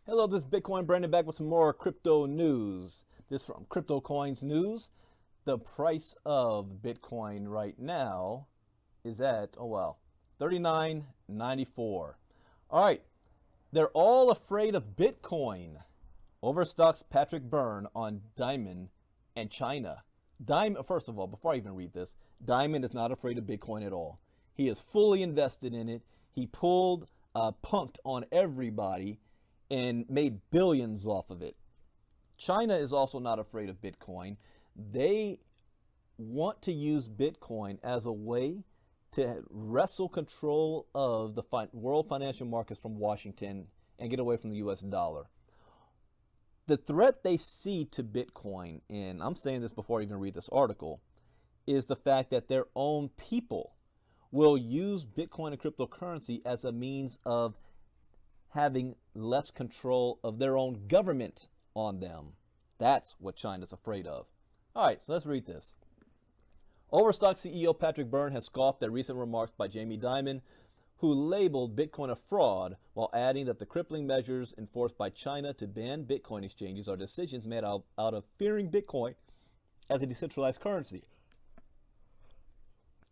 Hello, this is Bitcoin Brandon back with some more crypto news. This from Crypto Coins News. The price of Bitcoin right now is at, 39.94. All right, they're all afraid of Bitcoin. Overstock's Patrick Byrne on Dimon and China. First of all, before I even read this, Dimon is not afraid of Bitcoin at all. He is fully invested in it. He punked on everybody and made billions off of it. China is also not afraid of Bitcoin. They want to use Bitcoin as a way to wrestle control of the world financial markets from Washington and get away from the US dollar. The threat they see to Bitcoin, and I'm saying this before I even read this article, is the fact that their own people will use Bitcoin and cryptocurrency as a means of having less control of their own government on them. That's what China's afraid of. All right, so let's read this. Overstock CEO Patrick Byrne has scoffed at recent remarks by Jamie Dimon, who labeled Bitcoin a fraud while adding that the crippling measures enforced by China to ban Bitcoin exchanges are decisions made out of fearing Bitcoin as a decentralized currency.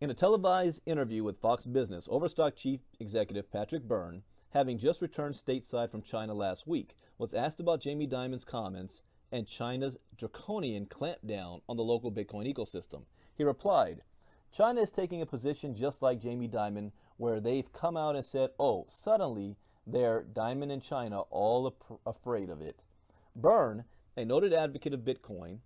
In a televised interview with Fox Business, Overstock Chief Executive Patrick Byrne, having just returned stateside from China last week, was asked about Jamie Dimon's comments and China's draconian clampdown on the local Bitcoin ecosystem. He replied, China is taking a position just like Jamie Dimon, where they've come out and said, oh, suddenly they're Dimon and China all afraid of it. Byrne, a noted advocate of Bitcoin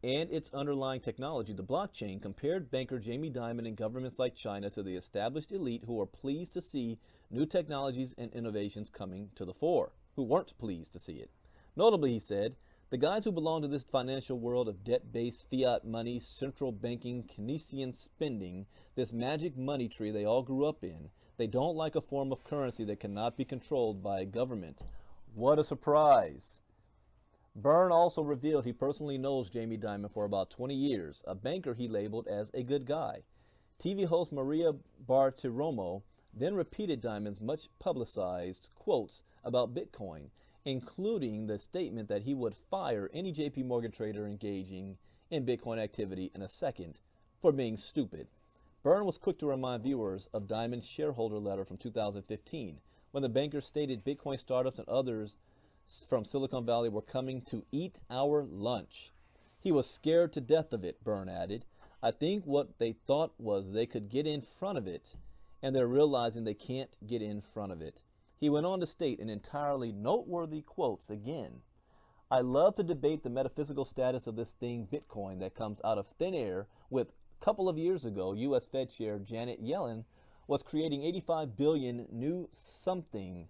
and its underlying technology, the blockchain, compared banker Jamie Dimon and governments like China to the established elite who are pleased to see new technologies and innovations coming to the fore, who weren't pleased to see it. Notably, he said, the guys who belong to this financial world of debt-based fiat money, central banking, Keynesian spending, this magic money tree they all grew up in, they don't like a form of currency that cannot be controlled by a government. What a surprise. Byrne also revealed he personally knows Jamie Dimon for about 20 years, a banker he labeled as a good guy. TV host Maria Bartiromo then repeated Dimon's much publicized quotes about Bitcoin, including the statement that he would fire any JP Morgan trader engaging in Bitcoin activity in a second for being stupid. Byrne was quick to remind viewers of Dimon's shareholder letter from 2015, when the banker stated Bitcoin startups and others from Silicon Valley were coming to eat our lunch. He was scared to death of it, Byrne added. I think what they thought was they could get in front of it, and they're realizing they can't get in front of it. He went on to state in entirely noteworthy quotes again, I love to debate the metaphysical status of this thing Bitcoin that comes out of thin air with a couple of years ago, U.S. Fed Chair Janet Yellen was creating 85 billion new something.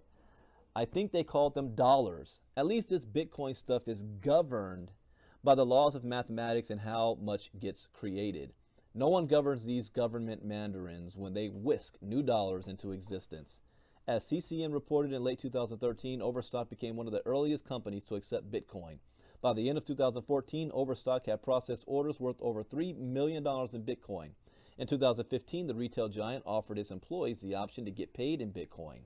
I think they called them dollars. At least this Bitcoin stuff is governed by the laws of mathematics and how much gets created. No one governs these government mandarins when they whisk new dollars into existence. As CCN reported in late 2013, Overstock became one of the earliest companies to accept Bitcoin. By the end of 2014, Overstock had processed orders worth over $3 million in Bitcoin. In 2015, the retail giant offered its employees the option to get paid in Bitcoin.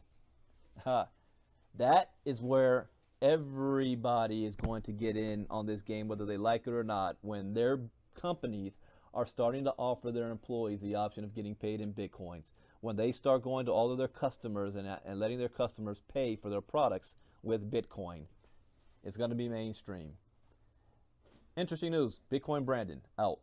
That is where everybody is going to get in on this game, whether they like it or not, when their companies are starting to offer their employees the option of getting paid in Bitcoins. When they start going to all of their customers and letting their customers pay for their products with Bitcoin, it's going to be mainstream. Interesting news. Bitcoin Brandon, out.